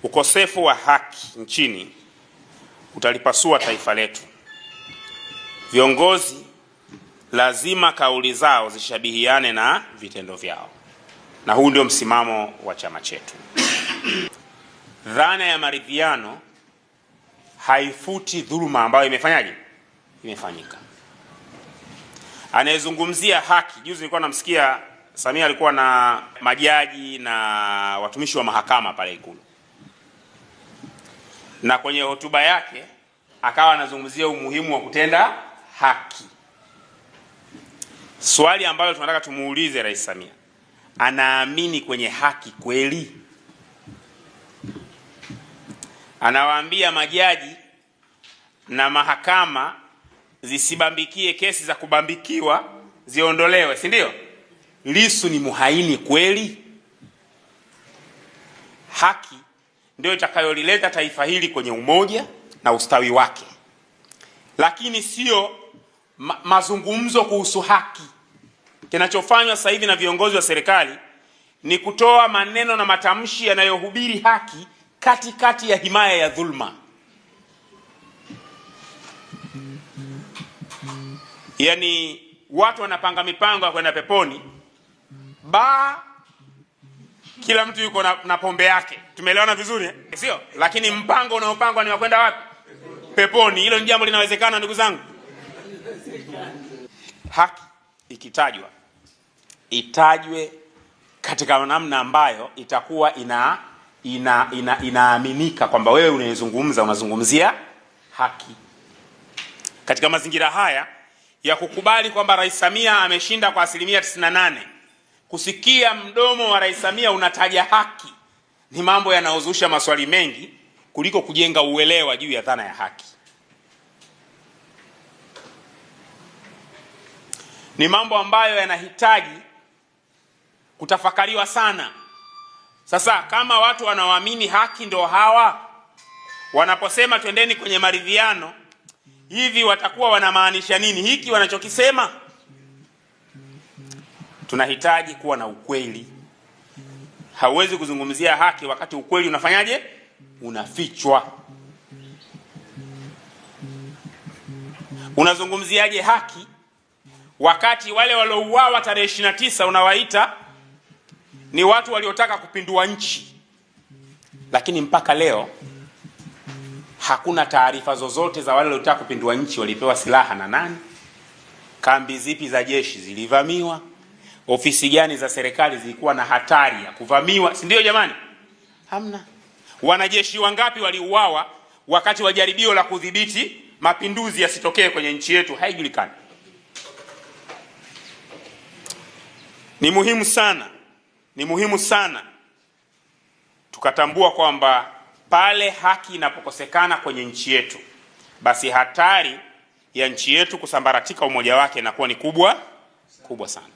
Ukosefu wa haki nchini utalipasua taifa letu. Viongozi lazima kauli zao zishabihiane na vitendo vyao, na huu ndio msimamo wa chama chetu. Dhana ya maridhiano haifuti dhuluma ambayo imefanyika. Anayezungumzia haki, juzi nilikuwa namsikia Samia alikuwa na majaji na watumishi wa mahakama pale Ikulu, na kwenye hotuba yake akawa anazungumzia umuhimu wa kutenda haki. Swali ambalo tunataka tumuulize Rais Samia, anaamini kwenye haki kweli? Anawaambia majaji na mahakama zisibambikie kesi za kubambikiwa, ziondolewe, si ndio? Lissu ni muhaini kweli? Haki ndio itakayolileta taifa hili kwenye umoja na ustawi wake, lakini sio mazungumzo kuhusu haki. Kinachofanywa sasa hivi na viongozi wa serikali ni kutoa maneno na matamshi yanayohubiri haki katikati ya himaya ya dhulma. Yaani watu wanapanga mipango ya kwenda peponi, kila mtu yuko na pombe yake. Tumeelewana vizuri sio? Lakini mpango unaopangwa ni wa kwenda wapi? Peponi. Hilo ni jambo linawezekana, ndugu zangu? Haki ikitajwa, itajwe katika namna ambayo itakuwa inaaminika kwamba wewe unazungumzia haki. Katika mazingira haya ya kukubali kwamba Rais Samia ameshinda kwa 98%, kusikia mdomo wa Rais Samia unataja haki ni mambo yanayozusha maswali mengi kuliko kujenga uelewa juu ya dhana ya haki. Ni mambo ambayo yanahitaji kutafakariwa sana. Sasa kama watu wanaoamini haki ndio hawa, wanaposema twendeni kwenye maridhiano, hivi watakuwa wanamaanisha nini hiki wanachokisema? Tunahitaji kuwa na ukweli. Hauwezi kuzungumzia haki wakati ukweli unafanyaje? Unafichwa. Unazungumziaje haki wakati wale waliouawa tarehe 29 unawaita ni watu waliotaka kupindua nchi, lakini mpaka leo hakuna taarifa zozote za wale waliotaka kupindua nchi walipewa silaha na nani, kambi zipi za jeshi zilivamiwa, ofisi gani za serikali zilikuwa na hatari ya kuvamiwa, si ndio jamani? Hamna. Wanajeshi wangapi waliuawa wakati wa jaribio la kudhibiti mapinduzi yasitokee kwenye nchi yetu? Haijulikani. Ni muhimu sana tukatambua kwamba pale haki inapokosekana kwenye nchi yetu, basi hatari ya nchi yetu kusambaratika umoja wake inakuwa ni kubwa sana.